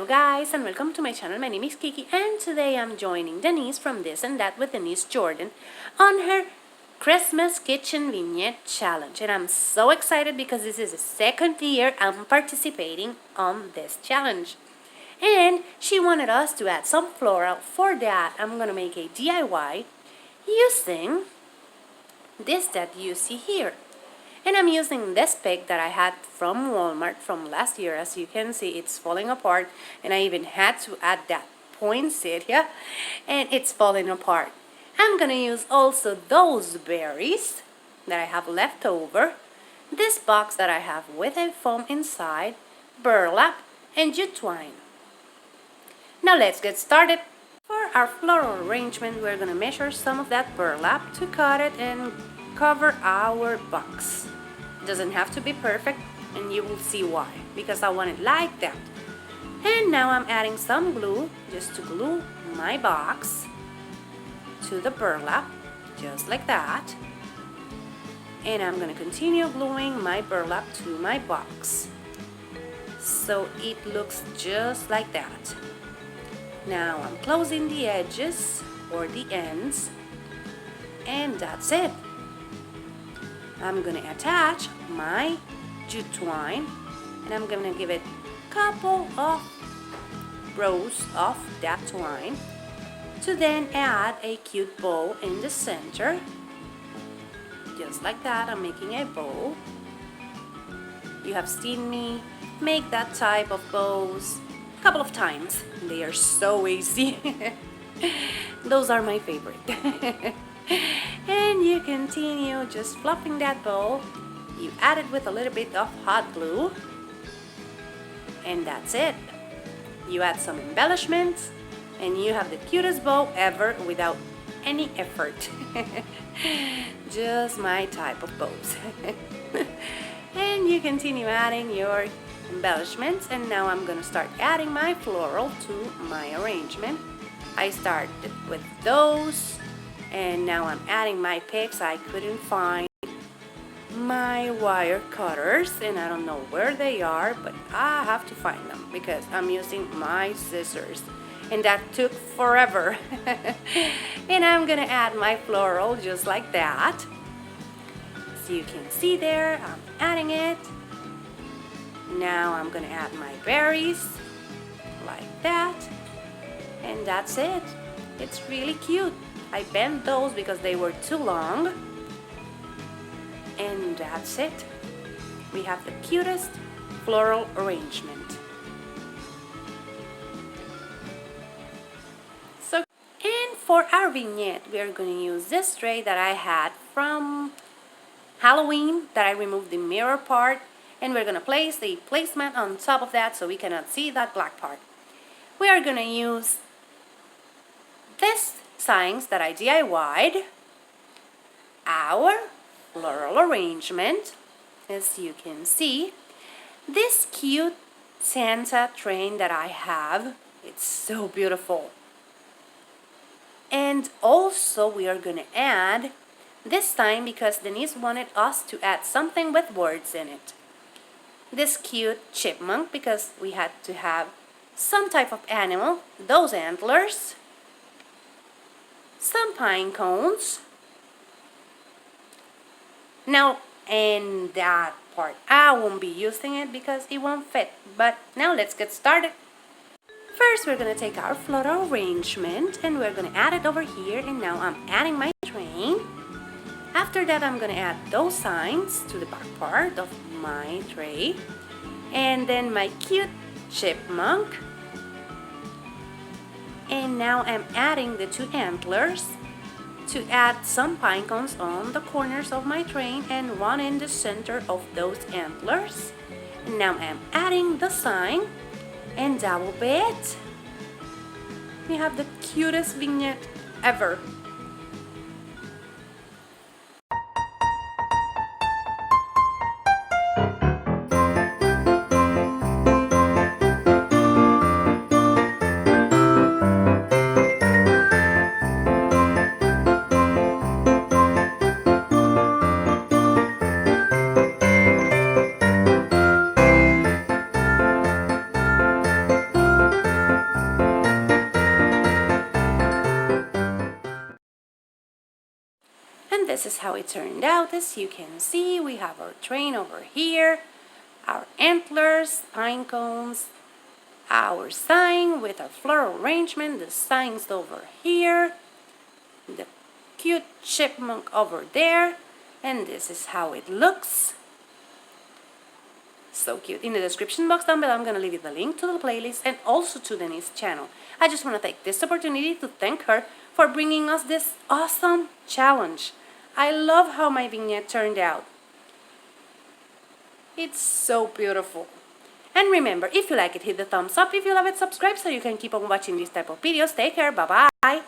Hello guys and welcome to my channel. My name is Kiki and today I'm joining Denise from This and That with Denise Jordan on her Christmas Kitchen Vignette Challenge. And I'm so excited because this is the second year I'm participating on this challenge. And she wanted us to add some floral. For that, I'm going to make a DIY using this that you see here. And I'm using this pick that I had from Walmart from last year. As you can see, it's falling apart. And I even had to add that poinsettia. And it's falling apart. I'm going to use also those berries that I have left over. This box that I have with a foam inside, burlap, and jute twine. Now let's get started. For our floral arrangement, we're going to measure some of that burlap to cut it and cover our box. It doesn't have to be perfect, and you will see why, because I want it like that. And now I'm adding some glue just to glue my box to the burlap, just like that. And I'm going to continue gluing my burlap to my box so it looks just like that. Now I'm closing the edges or the ends, and that's it. I'm going to attach my jute twine and I'm going to give it a couple of rows of that twine to then add a cute bow in the center. Just like that, I'm making a bow. You have seen me make that type of bows a couple of times. They are so easy. Those are my favorite. And you continue just fluffing that bow. You add it with a little bit of hot glue. And that's it. You add some embellishments and you have the cutest bow ever without any effort. Just my type of bows. And you continue adding your embellishments, and now I'm gonna start adding my floral to my arrangement. I started with those, and now I'm adding my picks. I couldn't find my wire cutters and I don't know where they are, but I have to find them because I'm using my scissors and that took forever. And I'm gonna add my floral just like that. So you can see there, I'm adding it. Now I'm gonna add my berries like that, and that's it. It's really cute. I bent those because they were too long, and that's it. We have the cutest floral arrangement. So, and for our vignette, we are going to use this tray that I had from Halloween that I removed the mirror part, and we're going to place the placemat on top of that so we cannot see that black part. We are going to use this signs that I DIY'd, our floral arrangement, as you can see, this cute Santa train that I have, it's so beautiful. And also we are going to add, this time because Denise wanted us to add something with words in it, this cute chipmunk because we had to have some type of animal, those antlers, some pine cones. Now, and that part, I won't be using it because it won't fit. But now let's get started. First, we're going to take our floral arrangement and we're going to add it over here. And now I'm adding my train. After that, I'm going to add those signs to the back part of my tray. And then my cute chipmunk. And now I'm adding the two antlers to add some pine cones on the corners of my train and one in the center of those antlers. And now I'm adding the sign, and that will be it. We have the cutest vignette ever. And this is how it turned out. As you can see, we have our train over here, our antlers, pine cones, our sign with our floral arrangement, the signs over here, the cute chipmunk over there, and this is how it looks. So cute. In the description box down below, I'm going to leave you the link to the playlist and also to Denise's channel. I just want to take this opportunity to thank her for bringing us this awesome challenge. I love how my vignette turned out. It's so beautiful. And remember, if you like it, hit the thumbs up. If you love it, subscribe so you can keep on watching these type of videos. Take care. Bye-bye.